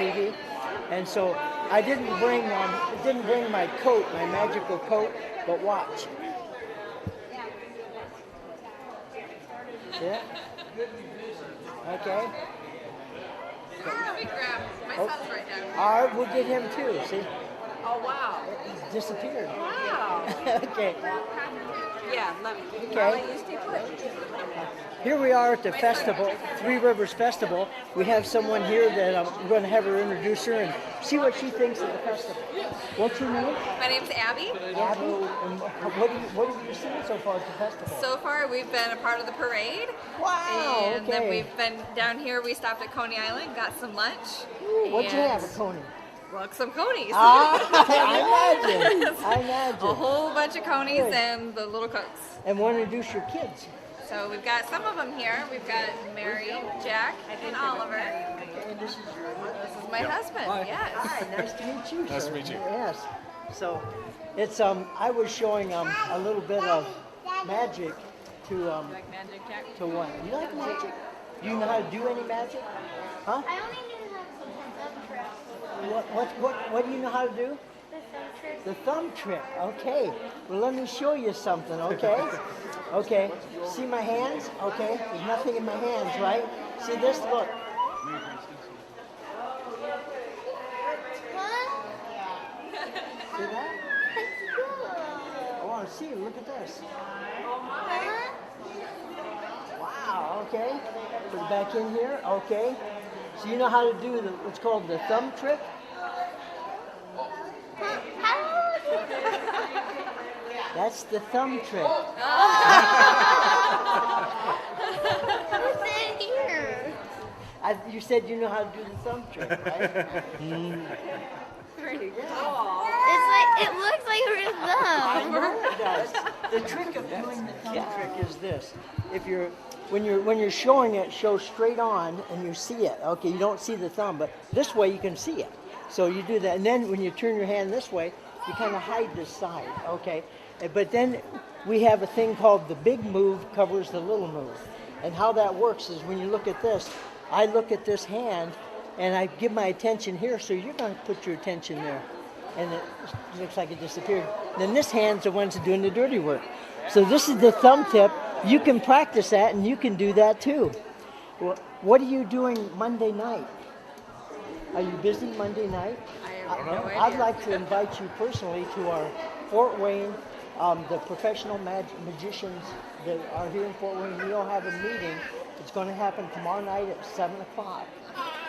TV, and so I didn't bring my coat, my magical coat, but watch. Yeah. Okay. Let me grab. My son's right down here. All right, we'll get him too. See, Oh wow. he's disappeared. Wow. Okay. Yeah. Let me. Okay. I'll let you stay put. Here we are at the festival, Three Rivers Festival. We have someone here that we're going to have her introduce her and see what she thinks of the festival. What's your name? My name's Abby. Abby. And what have you seen so far at the festival? So far, we've been a part of the parade. Wow. And then we've been down here. We stopped at Coney Island, got some lunch. What'd you have at Coney? Well, some conies. I imagine. A whole bunch of conies Good. and the little cooks. And want to introduce your kids. So we've got some of them here. We've got Mary, Jack, and Oliver. And this is This is my husband. Hi. Yes. Hi, nice to meet you. Nice sir. to meet you. Yes. So, it's I was showing a little bit of magic to Like magic, Jack? to one. You like magic? Do you know how to do any magic? Huh? I only knew how to thumb trick. What do you know how to do? The thumb trick. The thumb trick. Okay. Well, let me show you something. Okay. Okay. See my hands? Okay. There's nothing in my hands, right? See this? Look. Huh? See that? That's cool. I want to see. Look at this. Huh? Wow, okay. Put it back in here, okay. So you know how to do what's called the thumb trick? How? That's the thumb trick. What's in here? You said you know how to do the thumb trick, right? Pretty cool. It's like it looks like a real I thumb. know it does. The trick of doing the thumb trick is this. When you're showing it, show straight on and you see it. Okay, you don't see the thumb, but this way you can see it. So you do that, and then when you turn your hand this way, you kind of hide this side. Okay, but then we have a thing called the big move covers the little move, and how that works is when you look at this, I look at this hand, and I give my attention here. So you're going to put your attention there, and it looks like it disappeared. Then this hand's the one's doing the dirty work. So this is the thumb tip. You can practice that, and you can do that too. Well, what are you doing Monday night? Are you busy Monday night? I have no I'd idea. like to invite you personally to our Fort Wayne, the professional magicians that are here in Fort Wayne. We'll have a meeting. It's going to happen tomorrow night at 7 o'clock.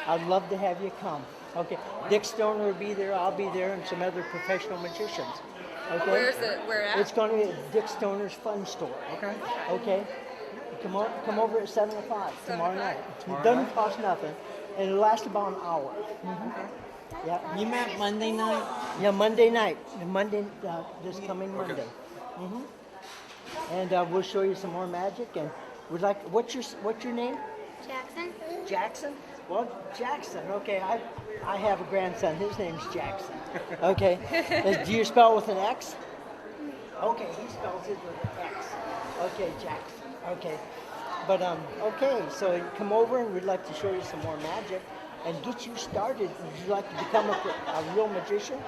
I'd love to have you come. Okay, Dick Stoner will be there, I'll be there, and some other professional magicians. Okay? Where's it? Where at? It's going to be at Dick Stoner's Fun Store. Okay. Okay? Come over at 7 o'clock 7 tomorrow o'clock? night. It doesn't cost nothing, and it'll last about an hour. Yeah. You meant Monday night? Yeah, Monday night. This coming Monday. And we'll show you some more magic. And we'd like. What's your name? Jackson. Jackson. Well, Jackson. Okay, I have a grandson. His name's Jackson. Okay. Do you spell with an X? Okay, he spells it with an X. Okay, Jackson. Okay. But okay. So you come over, and we'd like to show you some more magic and get you started. Would you like to become a real magician?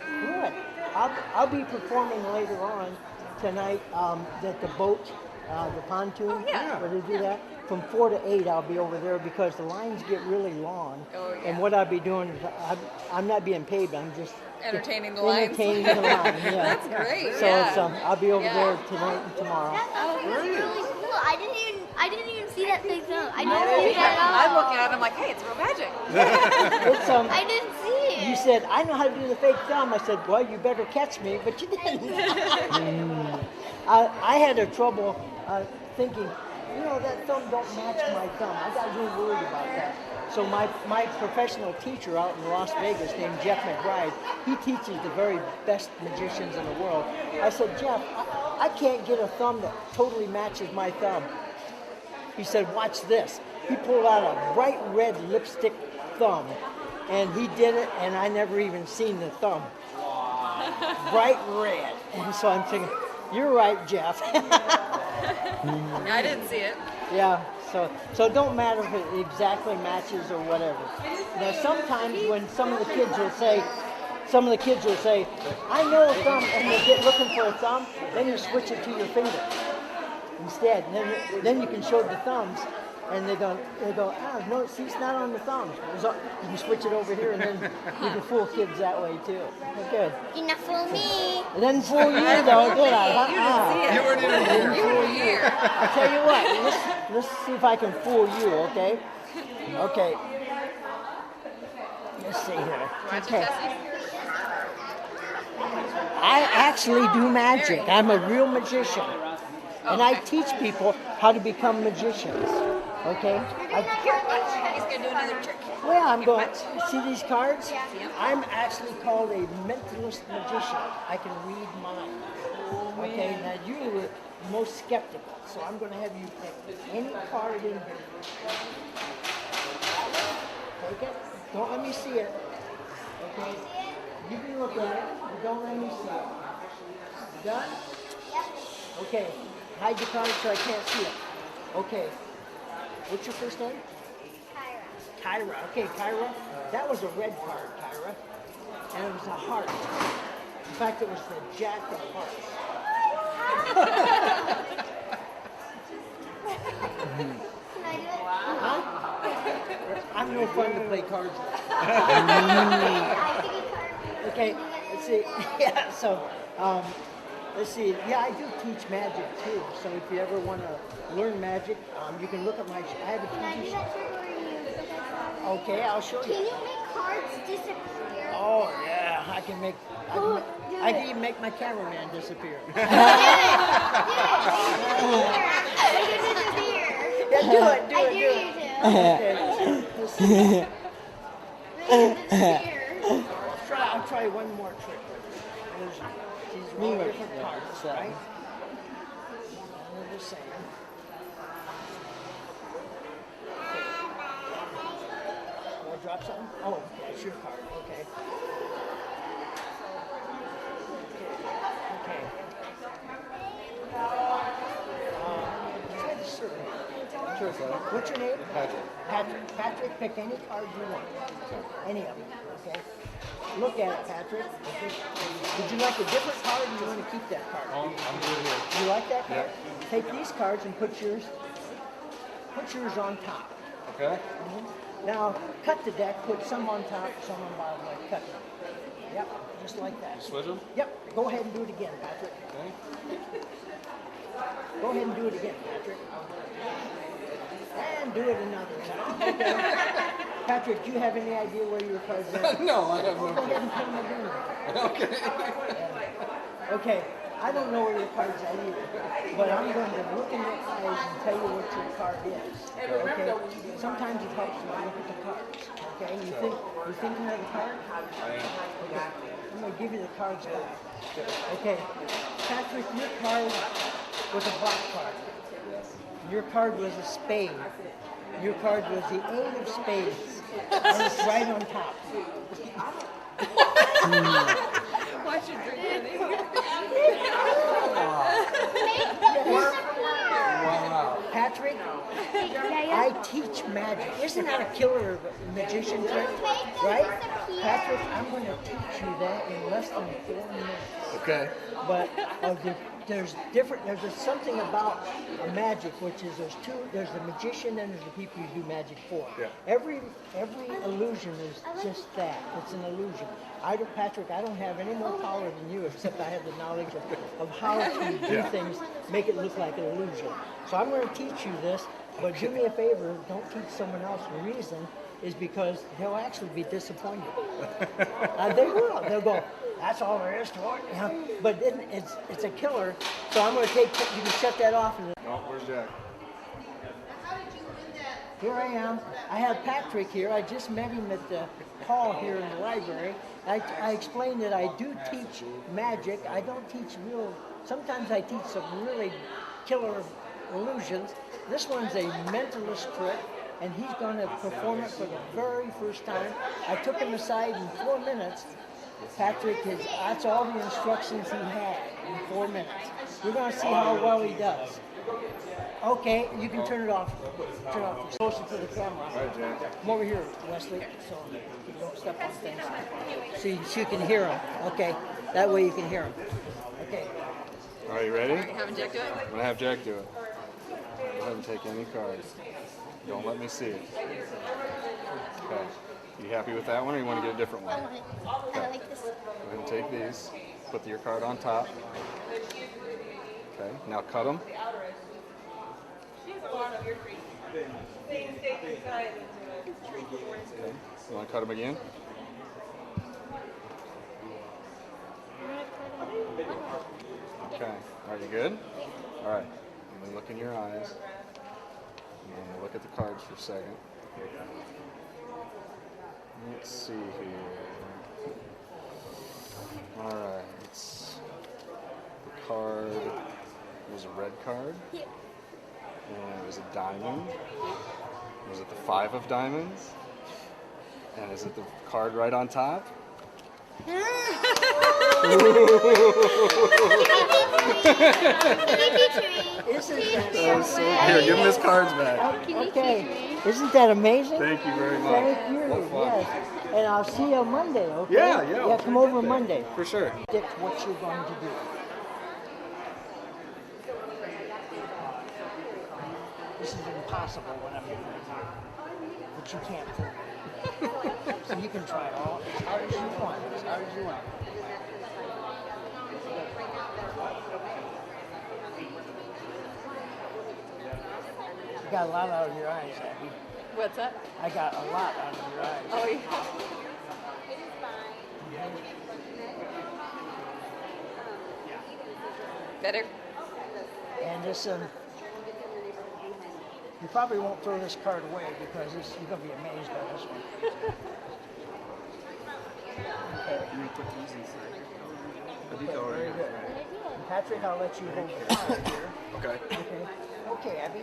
Good. I'll be performing later on tonight at the boat, the pontoon. Oh, yeah. Where they do that. From 4 to 8, I'll be over there because the lines get really long. Oh, yeah. And what I'll be doing is I'm not being paid, but I'm just Entertaining the lines. entertaining the line. Yeah. That's great. So yeah. it's, I'll be over Yeah. there tonight and tomorrow. That's really cool. I didn't even see that big thumb. I Yeah, didn't see that at I'm all. looking at it, I'm like, hey, it's real magic. It's I didn't see it. You said, I know how to do the fake thumb. I said, well, you better catch me, but you didn't. I had a trouble thinking, you know, that thumb don't match my thumb. I got real worried about that. So my professional teacher out in Las Vegas named Jeff McBride, he teaches the very best magicians in the world. I said, Jeff, I can't get a thumb that totally matches my thumb. He said, watch this. He pulled out a bright red lipstick thumb, and he did it, and I never even seen the thumb. Bright red. And so I'm thinking, you're right, Jeff. I didn't see it. Yeah, so it don't matter if it exactly matches or whatever. Now sometimes when some of the kids will say, I know a thumb, and they get looking for a thumb, then you switch it to your finger instead. And then you can show the thumbs, and they go, oh, no, see, it's not on the thumbs. You can switch it over here, and then you can fool kids that way too. Okay. You're not fool me. It doesn't fool you though, did I? You didn't see it. You weren't even here. You were here. I'll tell you what, let's see if I can fool you, okay? Okay. Let's see here. Watch Okay. it, Jesse. I actually do magic. I'm a real magician. And I teach people how to become magicians. Okay? Here, watch. He's gonna do another trick. Well, I'm going, see these cards? Yeah. I'm actually called a mentalist magician. I can read minds. Okay, now you were most skeptical, so I'm going to have you pick any card in here. Take it. Don't let me see it. Okay? You can look at it, but don't let me see it. Done? Okay. Hide your card so I can't see it. Okay. What's your first name? Kyra. Okay, Kyra. That was a red card, Kyra. And it was a heart. In fact, it was the Jack of Hearts. Can I do it? Huh? I'm no fun to play cards with. I pick a card. Okay, let's see. Yeah, so, let's see. Yeah, I do teach magic too. So if you ever want to learn magic, you can look at my, I have a Can I do TV show. that trick where you put that card? Okay, I'll show Can you. you make cards disappear? Oh yeah, I can make, Do I it. can even make my cameraman disappear. Make it disappear. Yeah, do it, do I it, dare do you it. to. Okay, let's see. Make it disappear. I'll try one more trick. These are all different cards, right? And they're the same. Will I drop something? Oh, that's your card. Okay. Okay. Try the circle. Sure, sir. What's your name? Patrick. Patrick. Patrick, pick any card you want. Any of them, okay? Look at it, Patrick. Would you like a different card or you want to keep that card? I'm good here. You like that card? Yeah. Take these cards and put yours on top. Okay. Now, cut the deck, put some on top, some on bottom, like cut it. Yep, just like that. Switch them? Yep, go ahead and do it again, Patrick. Okay. Go ahead and do it again, Patrick. And do it another time. Okay. Patrick, do you have any idea where your cards are? No, I have Go no. ahead and put them again. Okay. Okay, I don't know where your cards are either, but I'm going to look in your eyes and tell you what your card is. Okay? Sometimes it helps when I look at the cards. Okay? You thinking of the card? I am. Okay. I'm going to give you the cards back. Okay. Patrick, your card was a black card. Your card was a spade. Your card was the eight of spades. And it's right on top. Watch your drink. Wow. Patrick, I teach magic. Isn't that a killer magician trick? Right? Patrick, I'm going to teach you that in less than 4 minutes. Okay. But there's something about magic, which is there's the magician and there's the people you do magic for. Yeah. Every illusion is just that. It's an illusion. Patrick, I don't have any more power than you, except I have the knowledge of how to do Yeah. things, make it look like an illusion. So I'm going to teach you this, but do me a favor, don't teach someone else. The reason is because they'll actually be disappointed. They will. They'll go, that's all there is to it. You know? But then it's a killer. So I'm going to you can shut that off. And Oh, where's Jack? here I am. I have Patrick here. I just met him at the hall here in the library. I explained that I do teach magic. I don't teach real. Sometimes I teach some really killer illusions. This one's a mentalist trick, and he's going to perform it for the very first time. I took him aside in 4 minutes. Patrick, that's all the instructions he had in 4 minutes. We're going to see how well he does. Okay, you can turn it off. Turn it off. Closer to the camera. All right, Jack. Come over here, Wesley, so you don't step on things. So you can hear him. Okay, that way you can hear him. Okay. Are you ready? Having Jack do it? I'm gonna have Jack do it. Go ahead and take any cards. Don't let me see it. Okay. You happy with that one, or you want to get a different I one? want it. I like this. Go ahead and take these. Put your card on top. Okay. Now cut them. Okay. You want to cut them again? Okay. Are you good? All right. Let me look in your eyes. And look at the cards for a second. Let's see here. All right. The card was a red card. And it was a diamond. Was it the 5 of diamonds? And is it the card right on top? Isn't that Here, give him his cards back. okay? Isn't that amazing? Thank you very much. Thank you. What fun. Yes. And I'll see you on Monday. Okay? Yeah, yeah. Yeah, come over Monday. For sure. Predict what you're going to do. This is impossible what I'm doing here, but you can't fool me. So you can try all as hard as you want, as hard as you want. You got a lot out of your eyes, Abby. What's that? I got a lot out of your eyes. Oh, yeah. Better? And this, you probably won't throw this card away because you're going to be amazed by this one. Very good. And Patrick, I'll let you hold the card here. Okay. Okay. Okay, Abby.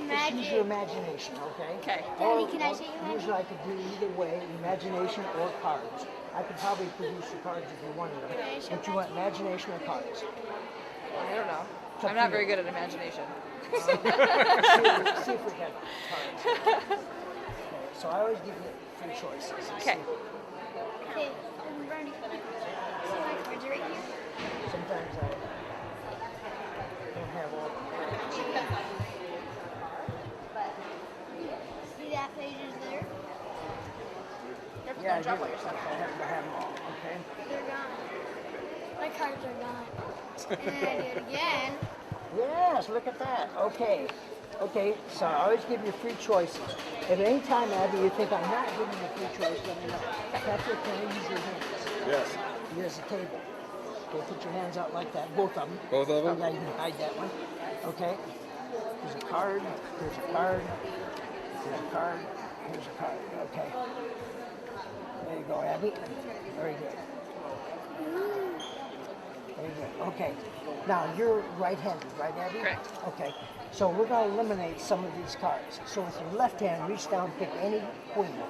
Just use your imagination, okay? Okay. Daddy, can I take your hand? Usually I could do either way, imagination or cards. I could probably produce the cards if you wanted them. But you want imagination or cards? I don't know. It's up I'm to not you. very good at imagination. See if we get cards. Okay, so I always give you 3 choices. Okay. Okay, I'm ready. So my cards are right here. Sometimes I don't have all the cards. See that page is there? Yeah, I do. I have to have them all, okay? They're gone. My cards are gone. And then I do it again. Yes, look at that. Okay. Okay, so I always give you 3 choices. If at any time, Abby, you think I'm not giving you 3 choices, let me know. Patrick, can I use your hands? Yes. Here's the table. Okay, put your hands out like that, both of them. Both of them? Yeah, you can hide that one. Okay. Here's a card. Here's a card. Here's a card. Here's a card. Okay. There you go, Abby. Very good. Very good. Okay. Now you're right-handed, right, Abby? Correct. Okay. So we're going to eliminate some of these cards. So with your left hand, reach down and pick any queen.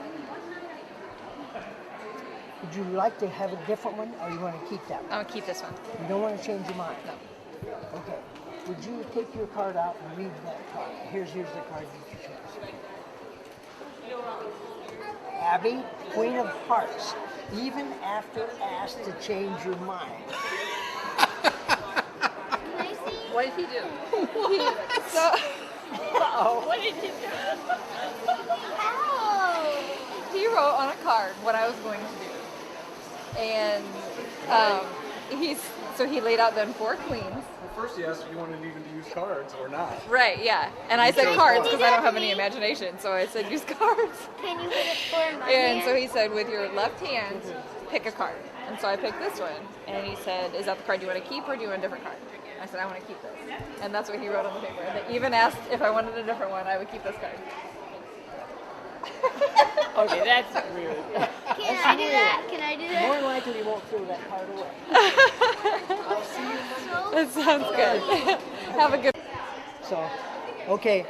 Would you like to have a different one, or you want to keep that one? I'm gonna keep this one. You don't want to change your mind? No. Okay. Would you take your card out and read that card? Here's the card you choose. Abby, Queen of Hearts. Even after asked to change your mind. Can I see? What did he do? What did he do? Ow! He wrote on a card what I was going to do. And he laid out then 4 queens. Well, first he asked if you wanted even to use cards or not. Right, yeah. And I said chose cards one. because I don't have any imagination, so I said use cards. Can you put it for my And hand? so he said, with your left hand, pick a card. And so I picked this one. And he said, is that the card you want to keep or do you want a different card? I said, I want to keep this. And that's what he wrote on the paper. And they even asked if I wanted a different one, I would keep this card. Okay, that's weird. Can I do that? Can I do that? More likely you won't throw that card away. I'll see you Monday. That sounds good. Have a good. So, okay,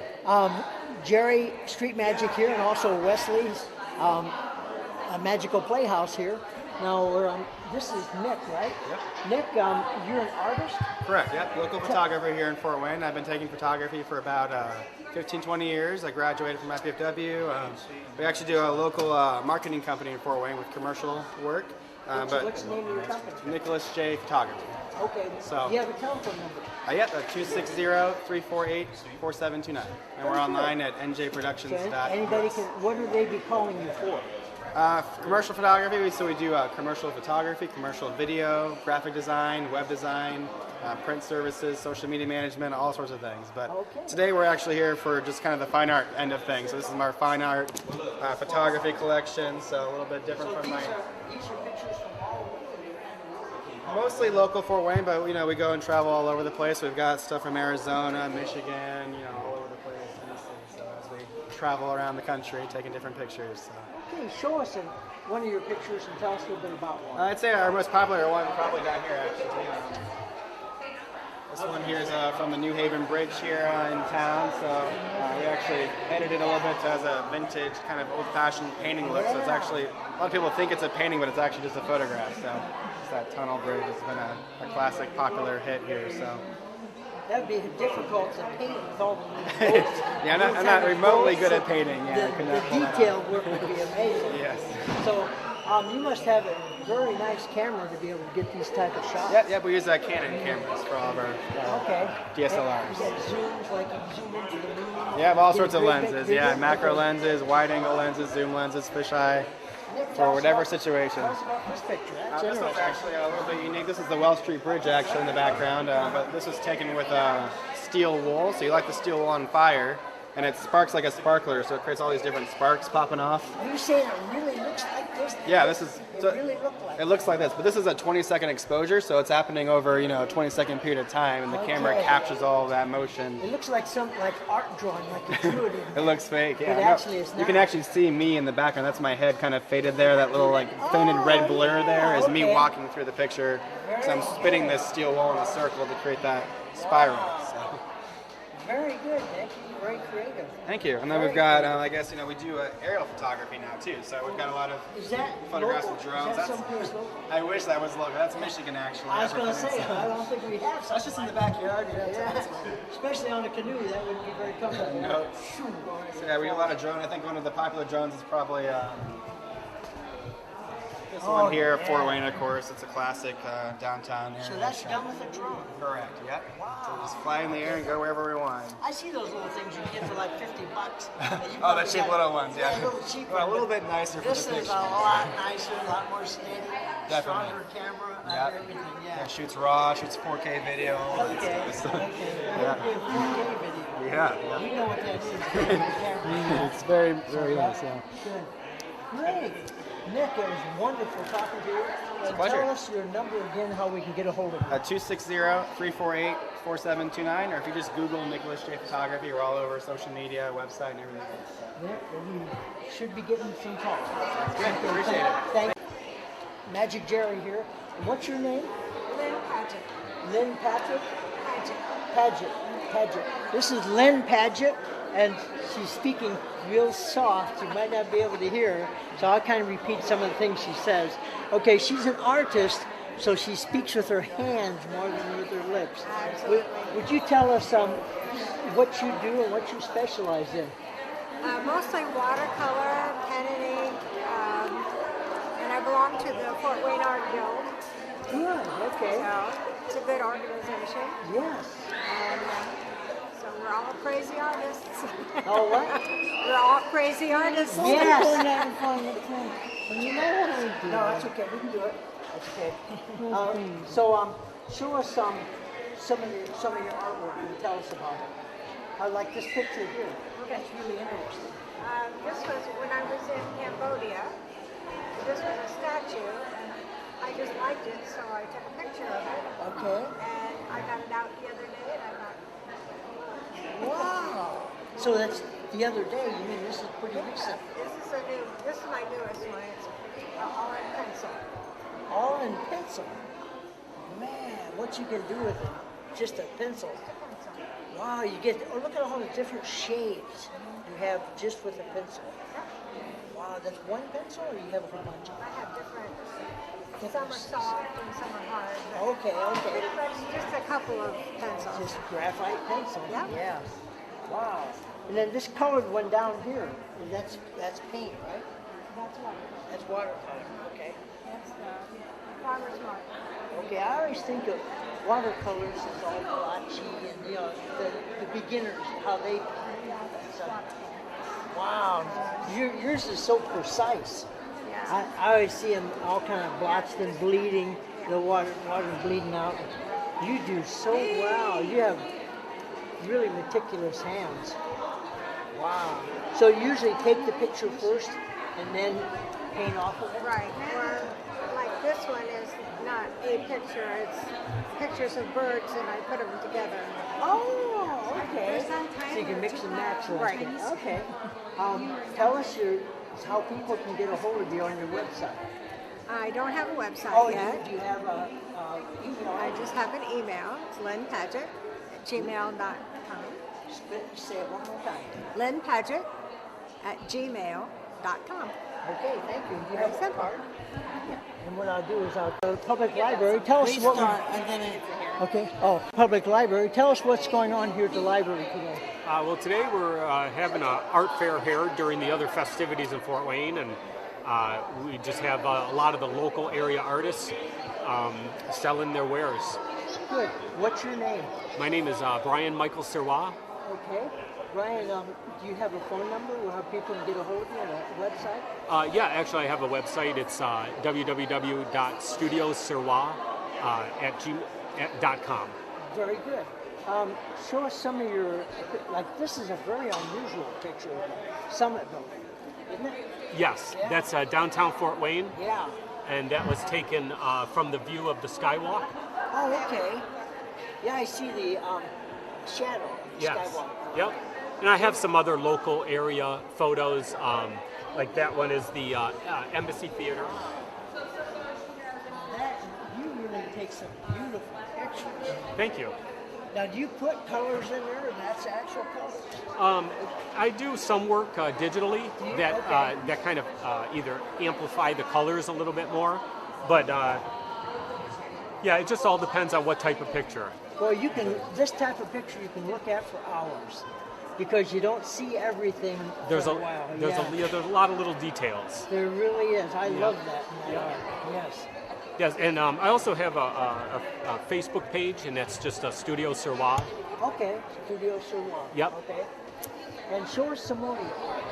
Jerry Street Magic here, and also Wesley's a Magical Playhouse here. Now we're this is Nick, right? Yep. Nick, you're an artist. Correct, yep. Local photographer here in Fort Wayne. I've been taking photography for about 15, 20 years. I graduated from FPFW. We actually do a local marketing company in Fort Wayne with commercial work. What's the name of your company? Nicholas J. Photography. Okay. So- you have a telephone number. Yep, 260-348-4729. And we're online at So njproductions.us. anybody can. What do they be calling you for? Commercial photography, so we do commercial photography, commercial video, graphic design, web design, print services, social media management, all sorts of things. But Okay. today we're actually here for just kind of the fine art end of things. So this is our fine art photography collection, so a little bit different from my... These are pictures from all over. Mostly local Fort Wayne, but we go and travel all over the place. We've got stuff from Arizona, Michigan, all over the place. So as we travel around the country, taking different pictures. So. Okay, show us one of your pictures and tell us a little bit about one. I'd say our most popular one probably down here actually. This one here is from the New Haven Bridge here in town. So we actually edited it a little bit as a vintage kind of old-fashioned painting look. So it's actually, a lot of people think it's a painting, but it's actually just a photograph. So it's that tunnel bridge. It's been a classic popular hit here. So. That would be difficult to paint with all the Yeah, I'm not remotely good at painting. Yeah, I could the not pull that off. detail work would be amazing. Yes. So you must have a very nice camera to be able to get these type of shots. Yep. We use Canon cameras for all of our Okay. DSLRs. You get zooms, like you zoom into the moon. Yeah, I have all Get sorts of big, lenses. big, Yeah, big. macro lenses, wide angle lenses, zoom lenses, fisheye, Nick, tell for us whatever about- situation. Tell us about this picture. That's This one's interesting. actually a little bit unique. This is the Wells Street Bridge actually in the background, but this was taken with steel wool. So you light the steel wool on fire, and it sparks like a sparkler, so it creates all these different sparks popping off. Are you saying it really looks like this? Yeah, this is. It So really looked like it looks like this, but this is a 20-second exposure, so it's happening over a 20-second period of time, and the camera Okay. captures all of that motion. It looks like some art drawing, like you drew it in. It looks fake, yeah. But actually it's You can not. actually see me in the background. That's my head kind of faded there. That little fainted red blur there is me okay. walking through the picture. So I'm spinning this steel wall in a circle to create that spiral. So. Very good, Nick. Very creative. Thank you. And then we've got, I guess, we do aerial photography now too. So we've got a lot of Is that photographs local? with drones. Is that someplace local? I wish that was local. That's Michigan actually. I was going to Evergreen, say, so- I don't think we have That's just in the backyard. Yeah. Especially on a canoe, that wouldn't be very comfortable. No. Shoo. So yeah, we do a lot of drone. I think one of the popular drones is probably this one here, yeah. Fort Wayne, of course. It's a classic downtown area. So that's done with a drone. Correct. Yep. So we just fly in the air and go wherever we want. I see those little things you get for like $50. You Oh, the probably cheap got- little ones, yeah. A little cheaper. Well, a little bit nicer for This the is a picture. lot nicer, a lot more steady, Definitely. stronger camera, Yep. everything. Yeah, Yeah. shoots raw, shoots 4K video. All that Okay. stuff. Okay. Yeah. Good 4K video. Yeah. We know what that is. Camera. It's very, very nice. Yeah. Good. Great. Nick, it was wonderful talking to you. And pleasure. tell us your number again, how we can get a hold of you. 260-348-4729, or if you just Google Nicholas J. Photography, we're all over social media, website, and everything else. Nick, we should be getting some calls. Good. Appreciate it. Thank you. Magic Jerry here. And what's your name? Lynn Paget. Lynn Patrick? Paget. Paget. This is Lynn Paget, and she's speaking real soft. You might not be able to hear her, so I'll kind of repeat some of the things she says. Okay, she's an artist, so she speaks with her hands more than with her lips. Would you tell us what you do and what you specialize in? Mostly watercolor, pen and ink, and I belong to the Fort Wayne Art Guild, Good, okay. so it's a good organization. Yes. And so we're all crazy artists. All right. We're all crazy artists. Yes. No, that's okay. We can do it. That's okay. Show us some of your artwork and tell us about it. I like this picture here. That's really interesting. This was when I was in Cambodia. This was a statue, and I just liked it, so I took a picture of it. Okay. And I got it out the other day, and I thought, Wow. So that's the other day. You mean this is pretty recent? This is my newest one. It's all in pencil. All in pencil. Man, what you can do with it? Just a pencil. Wow, you get, oh, look at all the different shades you have just with a pencil. Wow, that's one pencil or you have a whole bunch? I have different. Some are soft and some are hard. Okay, okay. But just a couple of pencils. Just graphite pencil. Yeah. Yeah. Wow. And then this colored one down here, and that's paint, right? That's what. That's watercolor. Okay. That's the farmer's market. Okay, I always think of watercolors as all blotchy and the beginners, how they paint. So, wow, yours is so precise. Yeah. I always see them all kind of blotched and bleeding, the water bleeding out. You do so well. You have really meticulous hands. Wow. So you usually take the picture first and then paint off of it? Right. Or like this one is not a picture, it's pictures of birds and I put them together. Oh, okay. So you can mix and match like that. Okay. Tell us how people can get a hold of you on your website. I don't have a website Oh, yet. do you have a email? I just have an email. It's lynnpadgett@gmail.com. Say it one more time. lynnpadgett@gmail.com. Okay, thank you. Do you have a simple. card? And what I'll do is public library. Tell us what. Okay. Oh, public library. Tell us what's going on here at the library today. Well, today we're having an art fair here during the other festivities in Fort Wayne, and we just have a lot of the local area artists selling their wares. Good. What's your name? My name is Brian Michael Serwa. Okay. Brian, do you have a phone number or how people can get a hold of you on a website? Yeah, actually I have a website. It's www.studioserwa.com. Very good. Show us some of your, like this is a very unusual picture of the Summit Building, isn't it? Yes, Yeah. that's downtown Fort Wayne, Yeah. and that was taken from the view of the skywalk. Oh, okay. Yeah, I see the shadow of the Yes. skywalk. Yep. And I have some other local area photos. Like that one is the Embassy Theater. That, you really take some beautiful pictures. Thank you. Now, do you put colors in there, and that's actual colors? I do some work digitally you? that Okay. that kind of either amplify the colors a little bit more, but yeah, it just all depends on what type of picture. Well, this type of picture you can look at for hours because you don't see everything There's for a a while. there's a lot of little details. There really is. I love that in that art. Yes. Yes, and I also have a Facebook page, and that's just Studio Serwa. Okay. Studio Serwa. Yep. Okay. And show us some more of your art.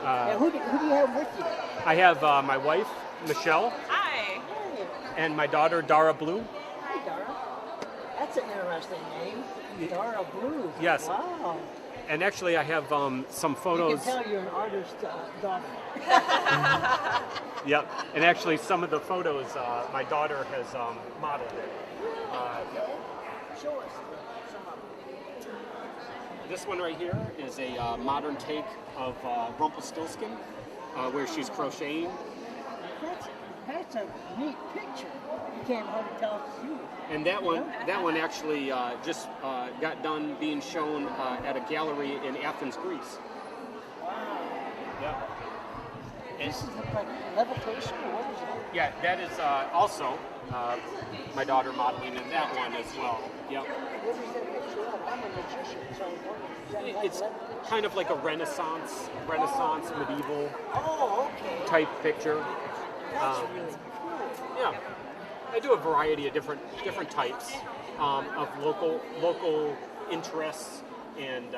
Now, who do you have with you? I have my wife Michelle Hi. Hey, and my daughter Dara Blue. hi, Dara. That's an interesting name. Dara Blue. Yes. Wow. And actually, I have some You photos. can tell you're an artist, daughter. Yep. And actually, some of the photos my daughter has modeled it. Show us some of them. This one right here is a modern take of Rumpelstiltskin, where she's crocheting. That's a neat picture. You can't hardly tell if it's you. And that one actually just got done being shown at a gallery in Athens, Greece. Wow. Yeah. This is like levitation, or what is that? Yeah, that is also my daughter modeling in that one as well. Yep. What is that picture of? I'm a magician, so I'm wondering, is that like It's levitation? kind of like a Renaissance medieval Oh, okay. type picture. That's really cool. Yeah, I do a variety of different types of local interests and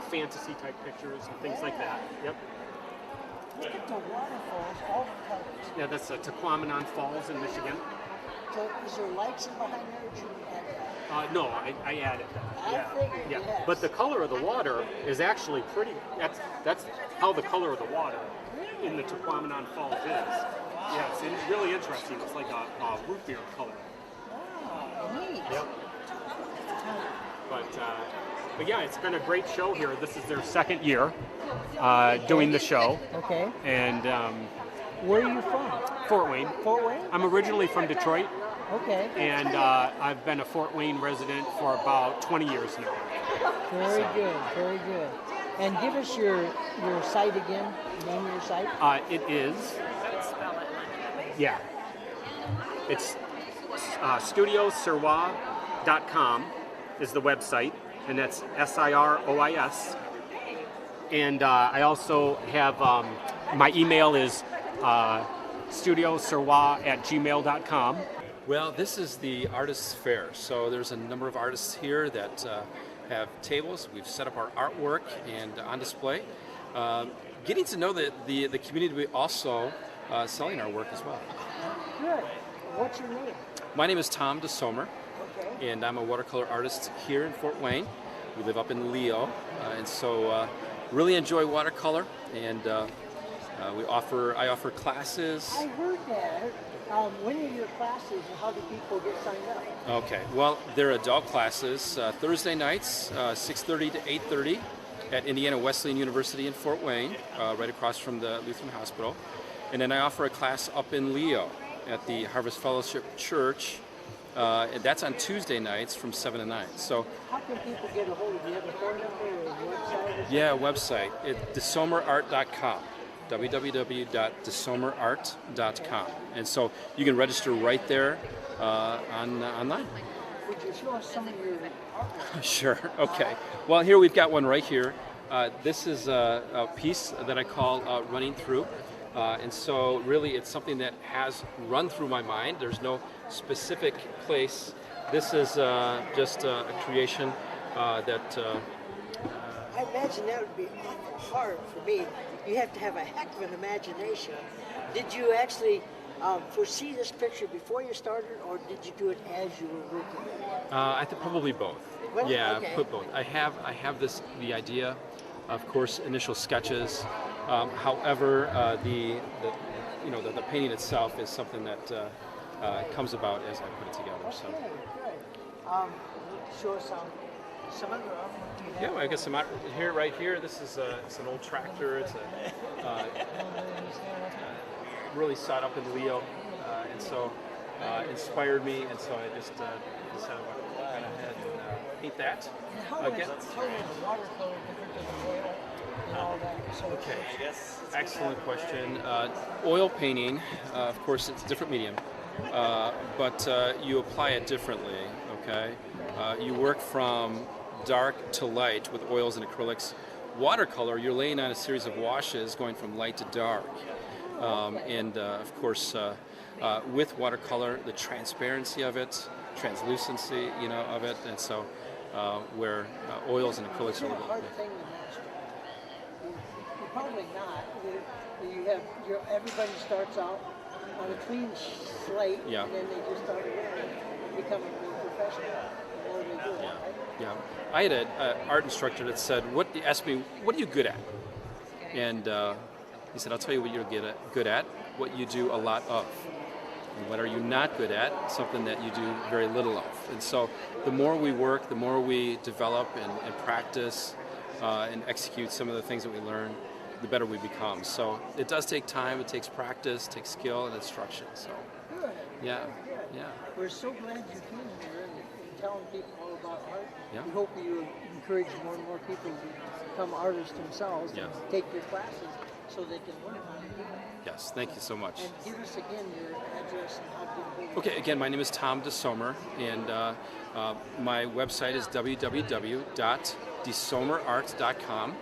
fantasy type pictures and things like that. Yep. Look at the waterfalls, all the colors. Yeah, that's Tequamanon Falls in Michigan. So is there lights in behind there, or should we add that? No, I added that. I Yeah, figured, yeah. yes. But the color of the water is actually pretty. That's how the color of the water in the Tequamanon Falls is. Yeah, it's really interesting. It's like a root beer color. Wow, neat. Yep. But But yeah, it's been a great show here. This is their second year doing the show. Okay. And Where are you from? Fort Wayne. Fort Wayne? I'm originally from Detroit, Okay. and I've been a Fort Wayne resident for about 20 years now. Very good, very good. And give us your site again, name of your site. It is, yeah, it's studiosurwa.com is the website, and that's SIROIS. And I also have, my email is studiosurwa@gmail.com. Well, this is the Artists Fair. So there's a number of artists here that have tables. We've set up our artwork and on display. Getting to know the community, we also selling our work as well. Good. What's your name? My name is Tom DeSomer, Okay. and I'm a watercolor artist here in Fort Wayne. We live up in Leo, and so really enjoy watercolor. And I offer classes. I heard that. When are your classes and how do people get signed up? Okay, well, they're adult classes, Thursday nights, 6:30 to 8:30 at Indiana Wesleyan University in Fort Wayne, right across from the Lutheran Hospital. And then I offer a class up in Leo at the Harvest Fellowship Church, and that's on Tuesday nights from 7 to 9. So, How can people get a hold of you? Have a phone number or a website? yeah, website, desomerart.com. www.desomerart.com. And so you can register right there online. Would you show us some of your artwork? Sure. Okay. Well, here we've got one right here. This is a piece that I call Running Through. And so really it's something that has run through my mind. There's no specific place. This is just a creation that... I imagine that would be awful hard for me. You have to have a heck of an imagination. Did you actually foresee this picture before you started, or did you do it as you were working? I think probably both. Well, Yeah, okay. put both. I have the idea, of course, initial sketches. However, the painting itself is something that comes about as I put it together. So. Okay, good. Show us some other artwork you have. Yeah, well, I guess right here. This is it's an old tractor. It's really sought up in Leo, and so inspired me, and so I just decided to go ahead and paint that. How is watercolor different than oil and all that? So Okay, excellent question. Oil painting, of course, it's a different medium, but you apply it differently. Okay, you work from dark to light with oils and acrylics. Watercolor, you're laying on a series of washes going from light to dark. And of course, with watercolor, the transparency of it, translucency, of it, and so where oils and acrylics it's are a a little hard bit. thing to master. You're probably not. Everybody starts out on a clean slate, Yeah. and then they just start becoming more professional. The more they do it, right? Yeah, I had an art instructor that said, asked me, what are you good at? And he said, I'll tell you what you're good at, what you do a lot of. And what are you not good at? Something that you do very little of. And so the more we work, the more we develop and practice and execute some of the things that we learn, the better we become. So it does take time, it takes practice, it takes skill and instruction. So Good. yeah, Good. yeah. We're so glad you came here and telling people all about art. Yeah. We hope you encourage more and more people to become artists themselves Yeah. and take your classes so they can learn how to do it. Yes, thank you so much. And give us again your address and how to get hold of you. Okay, again, my name is Tom DeSomer, and my website is www.desomerart.com.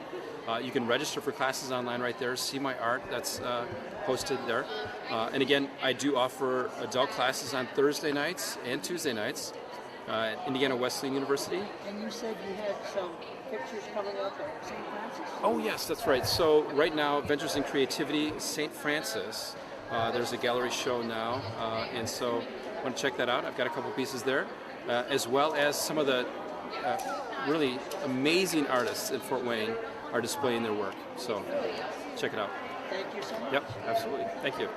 You can register for classes online right there, see my art that's posted there. And again, I do offer adult classes on Thursday nights and Tuesday nights at Indiana Wesleyan University. And you said you had some pictures coming up at St. Francis? Oh yes, that's right. So right now, Ventures in Creativity, St. Francis, there's a gallery show now, and so I want to check that out. I've got a couple pieces there, as well as some of the really amazing artists in Fort Wayne are displaying their work. So check it out. Thank you so much. Yep, absolutely. Thank you.